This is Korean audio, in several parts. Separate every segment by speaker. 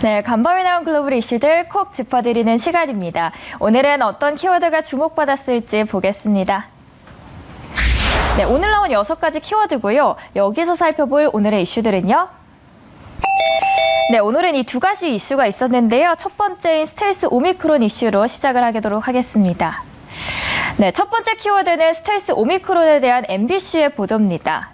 Speaker 1: 네, 간밤에 나온 글로벌 이슈들 콕 짚어드리는 시간입니다. 오늘은 어떤 키워드가 주목받았을지 보겠습니다. 네, 오늘 나온 6가지 키워드고요. 여기서 살펴볼 오늘의 이슈들은요. 네, 오늘은 이 2가지 이슈가 있었는데요. 첫 번째인 스텔스 오미크론 이슈로 시작을 하도록 하겠습니다. 네, 첫 번째 키워드는 스텔스 오미크론에 대한 MBC의 보도입니다.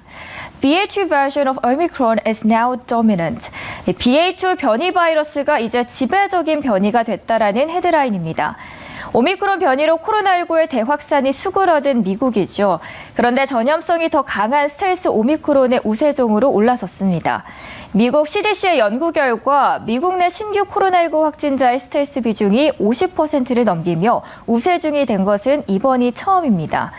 Speaker 1: BA2 version of Omicron is now dominant. BA2 변이 바이러스가 이제 지배적인 변이가 됐다라는 헤드라인입니다. 오미크론 변이로 코로나19의 대확산이 수그러든 미국이죠. 그런데 전염성이 더 강한 스텔스 오미크론의 우세종으로 올라섰습니다. 미국 CDC의 연구 결과 미국 내 신규 코로나19 확진자의 스텔스 비중이 50%를 넘기며 우세종이 된 것은 이번이 처음입니다.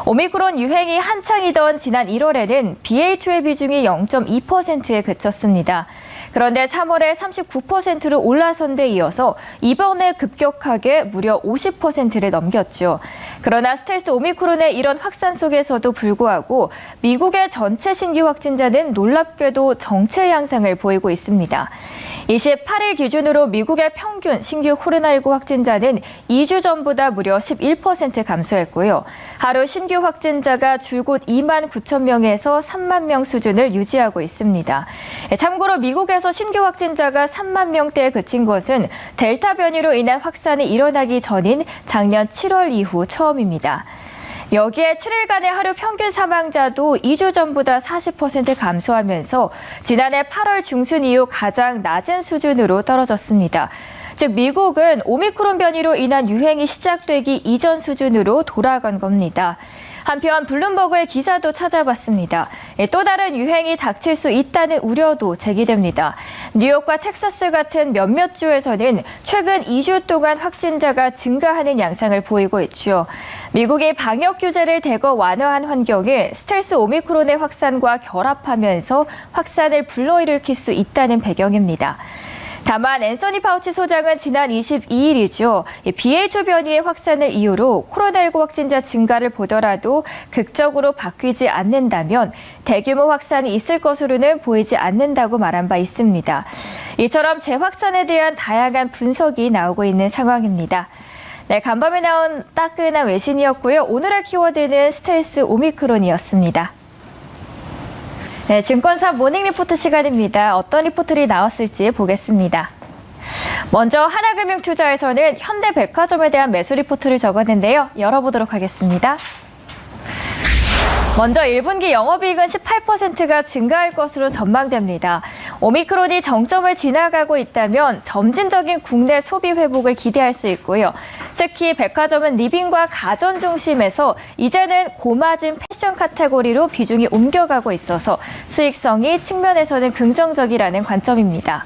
Speaker 1: 오미크론 유행이 한창이던 지난 1월에는 BA2의 비중이 0.2%에 그쳤습니다. 그런데 3월에 39%로 올라선 데 이어서 이번에 급격하게 무려 50%를 넘겼죠. 그러나 스텔스 오미크론의 이런 확산 속에서도 불구하고 미국의 전체 신규 확진자는 놀랍게도 정체 양상을 보이고 있습니다. 28일 기준으로 미국의 평균 신규 코로나19 확진자는 2주 전보다 무려 11% 감소했고요. 하루 신규 확진자가 줄곧 2만 9천 명에서 3만 명 수준을 유지하고 있습니다. 참고로 미국에서 신규 확진자가 3만 명대에 그친 것은 델타 변이로 인한 확산이 일어나기 전인 작년 7월 이후 처음입니다. 여기에 7일간의 하루 평균 사망자도 2주 전보다 40% 감소하면서 지난해 8월 중순 이후 가장 낮은 수준으로 떨어졌습니다. 즉 미국은 오미크론 변이로 인한 유행이 시작되기 이전 수준으로 돌아간 겁니다. 한편 블룸버그의 기사도 찾아봤습니다. 또 다른 유행이 닥칠 수 있다는 우려도 제기됩니다. 뉴욕과 텍사스 같은 몇몇 주에서는 최근 2주 동안 확진자가 증가하는 양상을 보이고 있죠. 미국이 방역 규제를 대거 완화한 환경에 스텔스 오미크론의 확산과 결합하면서 확산을 불러일으킬 수 있다는 배경입니다. 다만 앤서니 파우치 소장은 지난 22일이죠. BA2 변이의 확산을 이유로 코로나19 확진자 증가를 보더라도 극적으로 바뀌지 않는다면 대규모 확산이 있을 것으로는 보이지 않는다고 말한 바 있습니다. 이처럼 재확산에 대한 다양한 분석이 나오고 있는 상황입니다. 네, 간밤에 나온 따끈한 외신이었고요. 오늘의 키워드는 스텔스 오미크론이었습니다. 네, 증권사 모닝 리포트 시간입니다. 어떤 리포트들이 나왔을지 보겠습니다. 먼저 하나금융투자에서는 현대백화점에 대한 매수 리포트를 적었는데요. 열어보도록 하겠습니다. 먼저 1분기 영업이익은 18%가 증가할 것으로 전망됩니다. 오미크론이 정점을 지나가고 있다면 점진적인 국내 소비 회복을 기대할 수 있고요. 특히 백화점은 리빙과 가전 중심에서 이제는 고마진 패션 카테고리로 비중이 옮겨가고 있어서 수익성이 측면에서는 긍정적이라는 관점입니다.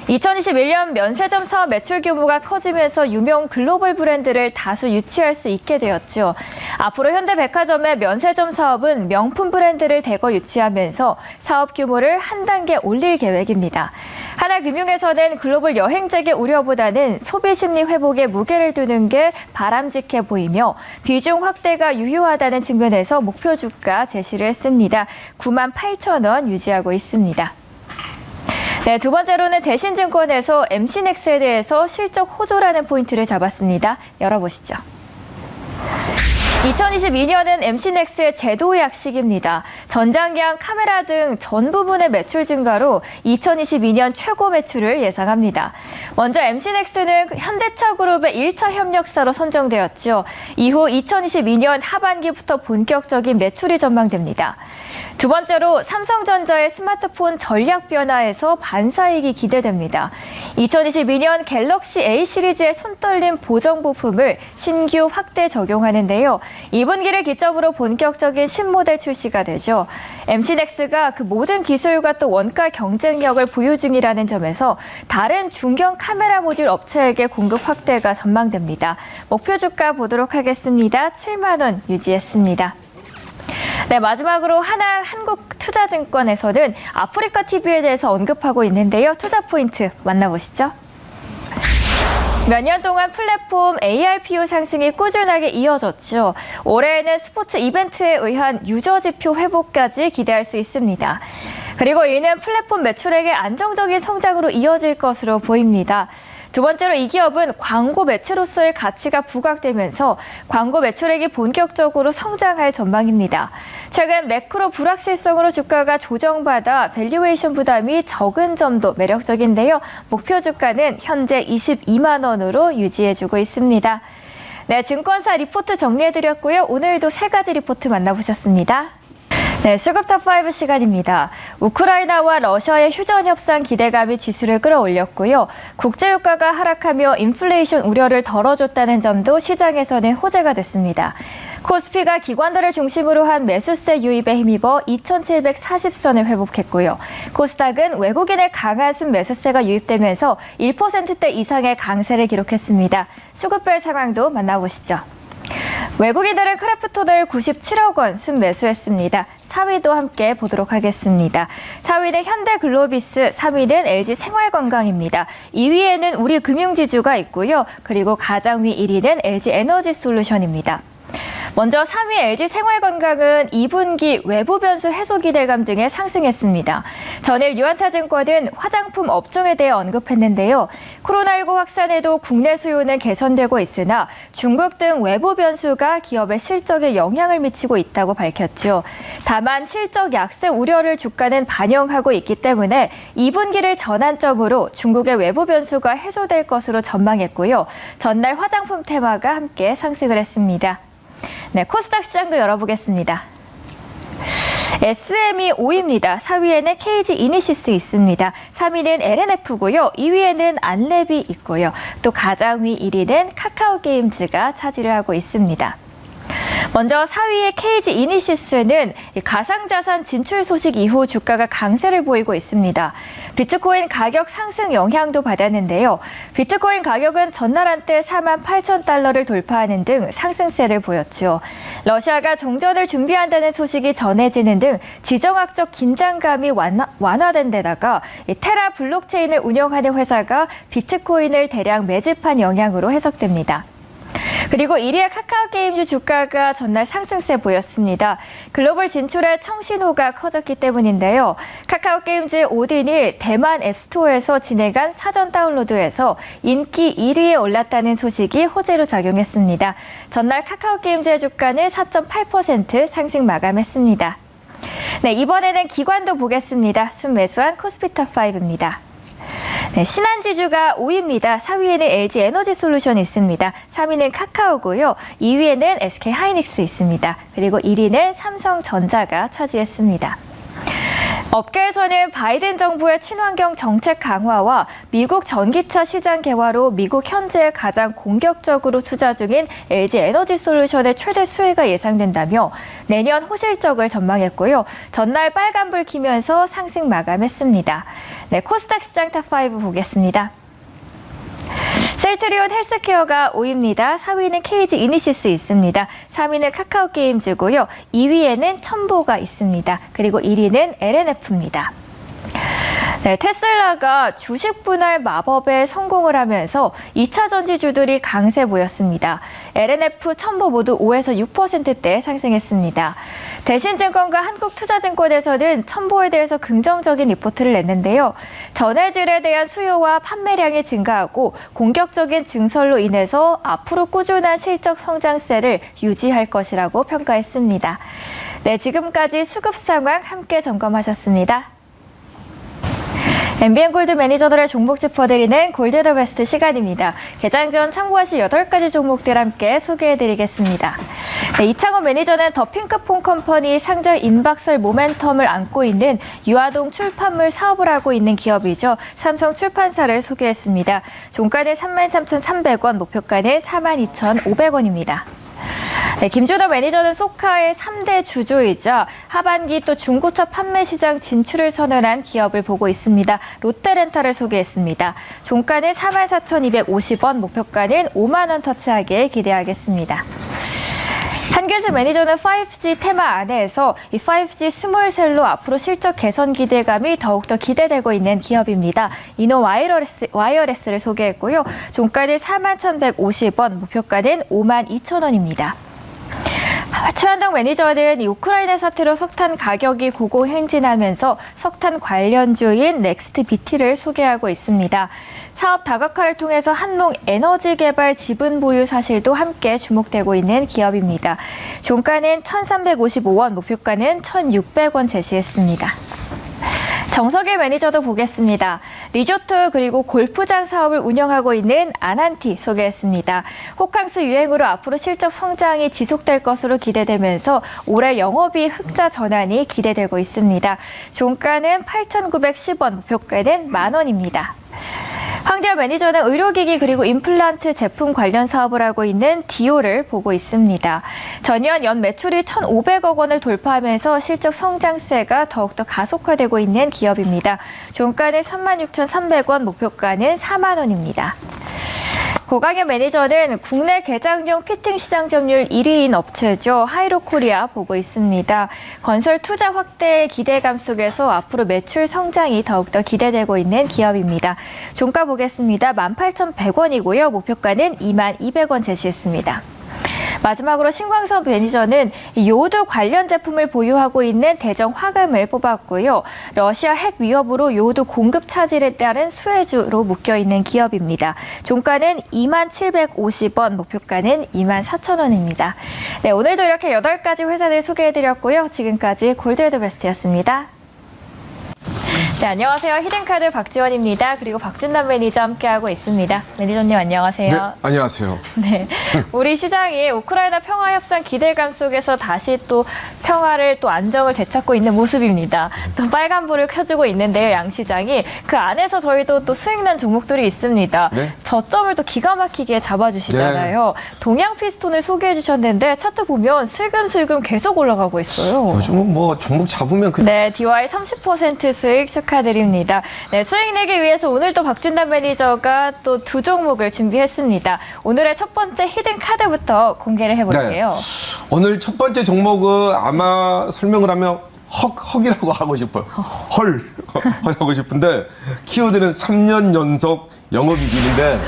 Speaker 1: 2021년 면세점 사업 매출 규모가 커지면서 유명 글로벌 브랜드를 다수 유치할 수 있게 되었죠. 앞으로 현대백화점의 면세점 사업은 명품 브랜드를 대거 유치하면서 사업 규모를 한 단계 올릴 계획입니다. 하나금융에서는 글로벌 여행객의 우려보다는 소비 심리 회복에 무게를 두는 게 바람직해 보이며 비중 확대가 유효하다는 측면에서 목표 주가 제시를 했습니다. 98,000원 유지하고 있습니다. 네, 두 번째로는 대신증권에서 MC넥스에 대해서 실적 호조라는 포인트를 잡았습니다. 열어보시죠. 2022년은 MC넥스의 제도 약식입니다. 전장기항 카메라 등 전 부분의 매출 증가로 2022년 최고 매출을 예상합니다. 먼저 MC넥스는 현대차 그룹의 1차 협력사로 선정되었죠. 이후 2022년 하반기부터 본격적인 매출이 전망됩니다. 두 번째로 삼성전자의 스마트폰 전략 변화에서 반사이익이 기대됩니다. 2022년 갤럭시 A 시리즈의 손떨림 보정 부품을 신규 확대 적용하는데요. 2분기를 기점으로 본격적인 신모델 출시가 되죠. MC넥스가 그 모든 기술과 또 원가 경쟁력을 보유 중이라는 점에서 다른 중견 카메라 모듈 업체에게 공급 확대가 전망됩니다. 목표 주가 보도록 하겠습니다. 7만 원 유지했습니다. 네, 마지막으로 한국투자증권에서는 아프리카 TV에 대해서 언급하고 있는데요. 투자 포인트 만나보시죠. 몇 년 동안 플랫폼 ARPU 상승이 꾸준하게 이어졌죠. 올해에는 스포츠 이벤트에 의한 유저 지표 회복까지 기대할 수 있습니다. 그리고 이는 플랫폼 매출액의 안정적인 성장으로 이어질 것으로 보입니다. 두 번째로 이 기업은 광고 매체로서의 가치가 부각되면서 광고 매출액이 본격적으로 성장할 전망입니다. 최근 매크로 불확실성으로 주가가 조정받아 밸류에이션 부담이 적은 점도 매력적인데요. 목표 주가는 현재 22만 원으로 유지해주고 있습니다. 네, 증권사 리포트 정리해드렸고요. 오늘도 세 가지 리포트 만나보셨습니다. 네, 수급 탑5 시간입니다. 우크라이나와 러시아의 휴전 협상 기대감이 지수를 끌어올렸고요. 국제유가가 하락하며 인플레이션 우려를 덜어줬다는 점도 시장에서는 호재가 됐습니다. 코스피가 기관들을 중심으로 한 매수세 유입에 힘입어 2,740선을 회복했고요. 코스닥은 외국인의 강한 순매수세가 유입되면서 1%대 이상의 강세를 기록했습니다. 수급별 상황도 만나보시죠. 외국인들은 크래프톤을 97억 원 순매수했습니다. 4위도 함께 보도록 하겠습니다. 4위는 현대글로비스, 3위는 LG생활건강입니다. 2위에는 우리금융지주가 있고요. 그리고 가장 위 1위는 LG에너지솔루션입니다. 먼저 3위 LG생활건강은 2분기 외부 변수 해소 기대감 등에 상승했습니다. 전일 유안타증권은 화장품 업종에 대해 언급했는데요. 코로나19 확산에도 국내 수요는 개선되고 있으나 중국 등 외부 변수가 기업의 실적에 영향을 미치고 있다고 밝혔죠. 다만 실적 약세 우려를 주가는 반영하고 있기 때문에 2분기를 전환점으로 중국의 외부 변수가 해소될 것으로 전망했고요. 전날 화장품 테마가 함께 상승을 했습니다. 네, 코스닥 시장도 열어보겠습니다. SM이 5위입니다. 4위에는 KG 이니시스 있습니다. 3위는 LNF고요. 2위에는 안랩이 있고요. 또 가장 위 1위는 카카오게임즈가 차지를 하고 있습니다. 먼저 4위의 KG 이니시스는 가상자산 진출 소식 이후 주가가 강세를 보이고 있습니다. 비트코인 가격 상승 영향도 받았는데요. 비트코인 가격은 전날 한때 48,000달러를 돌파하는 등 상승세를 보였죠. 러시아가 종전을 준비한다는 소식이 전해지는 등 지정학적 긴장감이 완화된 데다가 테라 블록체인을 운영하는 회사가 비트코인을 대량 매집한 영향으로 해석됩니다. 그리고 1위의 카카오게임즈 주가가 전날 상승세 보였습니다. 글로벌 진출의 청신호가 커졌기 때문인데요. 카카오게임즈 오딘이 대만 앱스토어에서 진행한 사전 다운로드에서 인기 1위에 올랐다는 소식이 호재로 작용했습니다. 전날 카카오게임즈의 주가는 4.8% 상승 마감했습니다. 네, 이번에는 기관도 보겠습니다. 순매수한 코스피 탑5입니다. 네, 신한지주가 5위입니다. 4위에는 LG에너지솔루션이 있습니다. 3위는 카카오고요. 2위에는 SK하이닉스 있습니다. 그리고 1위는 삼성전자가 차지했습니다. 업계에서는 바이든 정부의 친환경 정책 강화와 미국 전기차 시장 개화로 미국 현재 가장 공격적으로 투자 중인 LG에너지솔루션의 최대 수혜가 예상된다며 내년 호실적을 전망했고요. 전날 빨간불 켜면서 상승 마감했습니다. 네, 코스닥 시장 탑5 보겠습니다. 셀트리온 헬스케어가 5위입니다. 4위는 KG 이니시스 있습니다. 3위는 카카오게임즈고요. 2위에는 첨보가 있습니다. 그리고 1위는 LNF입니다. 네, 테슬라가 주식 분할 마법에 성공을 하면서 2차 전지주들이 강세 보였습니다. LNF, 첨보 모두 5에서 6%대 상승했습니다. 대신증권과 한국투자증권에서는 첨보에 대해서 긍정적인 리포트를 냈는데요. 전해질에 대한 수요와 판매량이 증가하고 공격적인 증설로 인해서 앞으로 꾸준한 실적 성장세를 유지할 것이라고 평가했습니다. 네, 지금까지 수급 상황 함께 점검하셨습니다. MBN 골드 매니저들의 종목 짚어드리는 골드 더 베스트 시간입니다. 개장 전 참고하실 8가지 종목들 함께 소개해드리겠습니다. 네, 이창원 매니저는 더 핑크퐁 컴퍼니 상절 임박설 모멘텀을 안고 있는 유아동 출판물 사업을 하고 있는 기업이죠. 삼성 출판사를 소개했습니다. 종가는 33,300원, 목표가는 42,500원입니다. 네, 김준호 매니저는 소카의 3대 주주이자 하반기 또 중고차 판매 시장 진출을 선언한 기업을 보고 있습니다. 롯데렌탈을 소개했습니다. 종가는 44,250원, 목표가는 5만 원 터치하길 기대하겠습니다. 한규수 매니저는 5G 테마 안에서 이 5G 스몰셀로 앞으로 실적 개선 기대감이 더욱더 기대되고 있는 기업입니다. 이노 와이어레스를 소개했고요. 종가는 41,150원, 목표가는 52,000원입니다. 최한덕 매니저는 이 우크라이나 사태로 석탄 가격이 고공행진하면서 석탄 관련주인 넥스트비티를 소개하고 있습니다. 사업 다각화를 통해서 한농 에너지 개발 지분 보유 사실도 함께 주목되고 있는 기업입니다. 종가는 1,355원, 목표가는 1,600원 제시했습니다. 정석일 매니저도 보겠습니다. 리조트 그리고 골프장 사업을 운영하고 있는 아난티 소개했습니다. 호캉스 유행으로 앞으로 실적 성장이 지속될 것으로 기대되면서 올해 영업이익 흑자 전환이 기대되고 있습니다. 종가는 8,910원, 목표가는 만원입니다. 황대현 매니저는 의료기기 그리고 임플란트 제품 관련 사업을 하고 있는 디오를 보고 있습니다. 전년 연 매출이 1,500억 원을 돌파하면서 실적 성장세가 더욱더 가속화되고 있는 기업입니다. 종가는 36,300원, 목표가는 4만 원입니다. 고강현 매니저는 국내 개장용 피팅 시장 점유율 1위인 업체죠. 하이로코리아 보고 있습니다. 건설 투자 확대의 기대감 속에서 앞으로 매출 성장이 더욱더 기대되고 있는 기업입니다. 종가 보겠습니다. 18,100원이고요. 목표가는 22,200원 제시했습니다. 마지막으로 신광섭 매니저는 요오드 관련 제품을 보유하고 있는 대정 화금을 뽑았고요. 러시아 핵 위협으로 요오드 공급 차질에 따른 수혜주로 묶여있는 기업입니다. 종가는 2750원, 목표가는 24,000원입니다. 네, 오늘도 이렇게 8가지 회사들 소개해드렸고요. 지금까지 골드헤드 베스트였습니다. 네, 안녕하세요. 히든카드 박지원입니다. 그리고 박준남 매니저 함께하고 있습니다. 매니저님 안녕하세요.
Speaker 2: 네, 안녕하세요.
Speaker 1: 네, 우리 시장이 우크라이나 평화협상 기대감 속에서 다시 또 평화를 또 안정을 되찾고 있는 모습입니다. 또 빨간불을 켜주고 있는데요, 양시장이. 그 안에서 저희도 또 수익난 종목들이 있습니다.
Speaker 2: 네?
Speaker 1: 저점을 또 기가 막히게 잡아주시잖아요.
Speaker 2: 네.
Speaker 1: 동양 피스톤을 소개해 주셨는데 차트 보면 슬금슬금 계속 올라가고 있어요.
Speaker 2: 요즘은 뭐 종목 잡으면
Speaker 1: 네, DY 30% 수익 축하드립니다. 네, 수익 내기 위해서 오늘도 박준남 매니저가 또 두 종목을 준비했습니다. 오늘의 첫 번째 히든 카드부터 공개를 해볼게요.
Speaker 2: 네. 오늘 첫 번째 종목은 아마 설명을 하면 헉이라고 하고 싶어요. 헐 하고 싶은데 키워드는 3년 연속 영업이익인데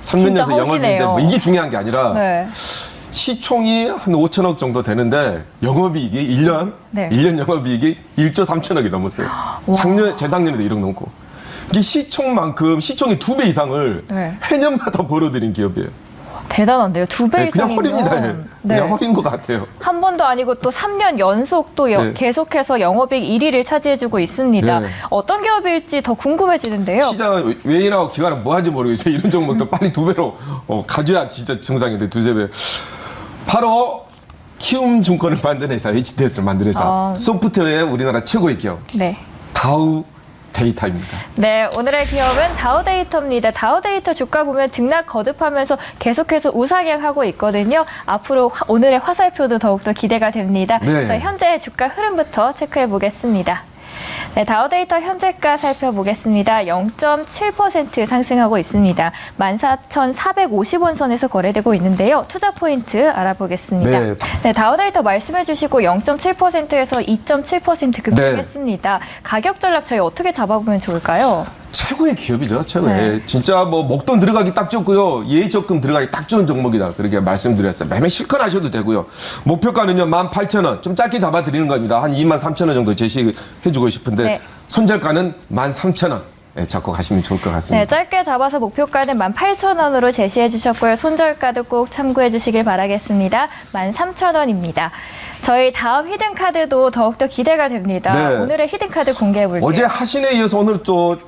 Speaker 2: 3년 연속 영업이익인데 뭐 이게 중요한 게 아니라
Speaker 1: 네.
Speaker 2: 시총이 한 5천억 정도 되는데 영업이익이 1년
Speaker 1: 네.
Speaker 2: 1년 영업이익이 1조 3천억이 넘었어요. 재작년에도 1억 넘고. 이게 시총만큼 시총의 2배 이상을
Speaker 1: 네.
Speaker 2: 해년마다 벌어들인 기업이에요.
Speaker 1: 대단한데요. 2배
Speaker 2: 네, 그냥
Speaker 1: 이상이면.
Speaker 2: 헐입니다.
Speaker 1: 네.
Speaker 2: 그냥 헐인 것 같아요.
Speaker 1: 한 번도 아니고 또 3년 연속 또
Speaker 2: 네.
Speaker 1: 계속해서 영업이익 1위를 차지해주고 있습니다.
Speaker 2: 네.
Speaker 1: 어떤 기업일지 더 궁금해지는데요.
Speaker 2: 시장 외인하고 기관은 뭐 하는지 모르겠어요. 이런 종목도 빨리 2배로 가져야 진짜 정상인데 2~3배. 바로 키움증권을 만든 회사, HTS를 만든 회사. 소프트웨어의 우리나라 최고의 기업.
Speaker 1: 네.
Speaker 2: 다우 데이터입니다.
Speaker 1: 네, 오늘의 기업은 다우데이터입니다. 다우데이터 주가 보면 등락 거듭하면서 계속해서 우상향하고 있거든요. 앞으로 오늘의 화살표도 더욱더 기대가 됩니다.
Speaker 2: 네.
Speaker 1: 저희 현재 주가 흐름부터 체크해 보겠습니다. 네, 다우데이터 현재가 살펴보겠습니다. 0.7% 상승하고 있습니다. 14,450원 선에서 거래되고 있는데요. 투자 포인트 알아보겠습니다.
Speaker 2: 네.
Speaker 1: 네, 다우데이터 말씀해 주시고 0.7%에서 2.7% 급등했습니다. 가격 전략 저희 어떻게 잡아보면 좋을까요?
Speaker 2: 최고의 기업이죠. 최고의.
Speaker 1: 네.
Speaker 2: 진짜 뭐 목돈 들어가기 딱 좋고요. 예적금 들어가기 딱 좋은 종목이다. 그렇게 말씀드렸어요. 매매 실컷 하셔도 되고요. 목표가는요. 18,000원. 좀 짧게 잡아드리는 겁니다. 한 23,000원 정도 제시해주고 싶은데
Speaker 1: 네.
Speaker 2: 손절가는 13,000원. 네, 잡고 가시면 좋을 것 같습니다.
Speaker 1: 네, 짧게 잡아서 목표가는 18,000원으로 제시해 주셨고요. 손절가도 꼭 참고해 주시길 바라겠습니다. 13,000원입니다. 저희 다음 히든카드도 더욱더 기대가 됩니다.
Speaker 2: 네.
Speaker 1: 오늘의 히든카드 공개해 볼게요.
Speaker 2: 어제 하신에 이어서 오늘 또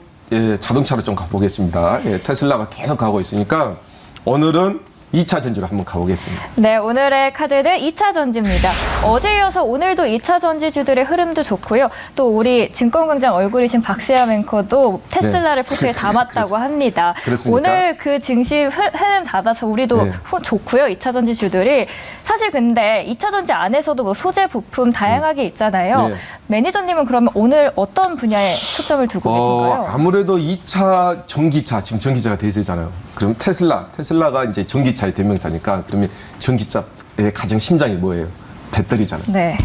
Speaker 2: 자동차로 좀 가보겠습니다. 테슬라가 계속 가고 있으니까 오늘은 2차 전지로 한번 가보겠습니다.
Speaker 1: 네, 오늘의 카드는 2차 전지입니다. 어제 이어서 오늘도 2차 전지주들의 흐름도 좋고요. 또 우리 증권광장 얼굴이신 박세아 앵커도 테슬라를 포트에 담았다고 합니다.
Speaker 2: 그렇습니까?
Speaker 1: 오늘 그 증시 흐름 닫아서 우리도
Speaker 2: 네.
Speaker 1: 좋고요. 2차 전지주들이. 사실 근데 2차 전지 안에서도 뭐 소재, 부품 다양하게 있잖아요.
Speaker 2: 네.
Speaker 1: 매니저님은 그러면 오늘 어떤 분야에 초점을 두고 계신가요?
Speaker 2: 아무래도 2차 전기차, 지금 전기차가 대세잖아요. 그럼 테슬라가 이제 전기차의 대명사니까 그러면 전기차의 가장 심장이 뭐예요? 배터리잖아요.
Speaker 1: 네.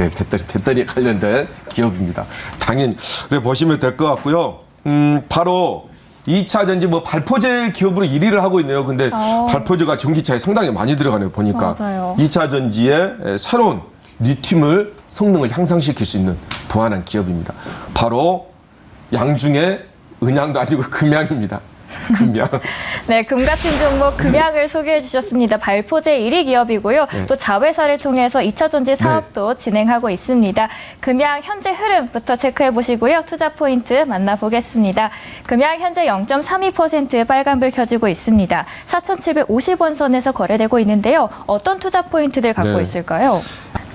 Speaker 2: 배터리에 관련된 기업입니다. 당연히 보시면 될 것 같고요. 바로 2차 전지 뭐 발포제 기업으로 1위를 하고 있네요. 근데 발포제가 전기차에 상당히 많이 들어가네요. 보니까.
Speaker 1: 맞아요.
Speaker 2: 2차 전지의 새로운 리튬을 성능을 향상시킬 수 있는 보완한 기업입니다. 바로 양중의 은양도 아니고 금양입니다. 금양.
Speaker 1: 네, 금 같은 종목 금양을 소개해 주셨습니다. 발포제 1위 기업이고요.
Speaker 2: 네.
Speaker 1: 또 자회사를 통해서 2차 전지 사업도 진행하고 있습니다. 금양 현재 흐름부터 체크해 보시고요. 투자 포인트 만나보겠습니다. 금양 현재 0.32% 빨간불 켜지고 있습니다. 4,750원 선에서 거래되고 있는데요. 어떤 투자 포인트들 갖고
Speaker 2: 네.
Speaker 1: 있을까요?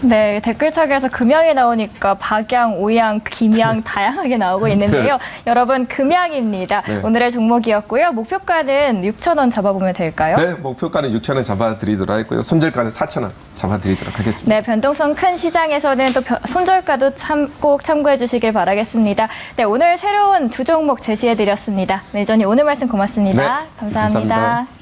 Speaker 1: 네, 댓글창에서 금양이 나오니까 박양, 오양, 김양 다양하게 나오고 있는데요. 여러분, 금양입니다.
Speaker 2: 네.
Speaker 1: 오늘의 종목이었고요. 목표가는 6,000원 잡아보면 될까요?
Speaker 2: 네, 목표가는 6,000원 잡아드리도록 하겠고요. 손절가는 4,000원 잡아드리도록 하겠습니다.
Speaker 1: 네, 변동성 큰 시장에서는 또 손절가도 꼭 참고해 주시길 바라겠습니다. 네, 오늘 새로운 두 종목 제시해 드렸습니다. 매니저님 오늘 말씀 고맙습니다.
Speaker 2: 네, 감사합니다.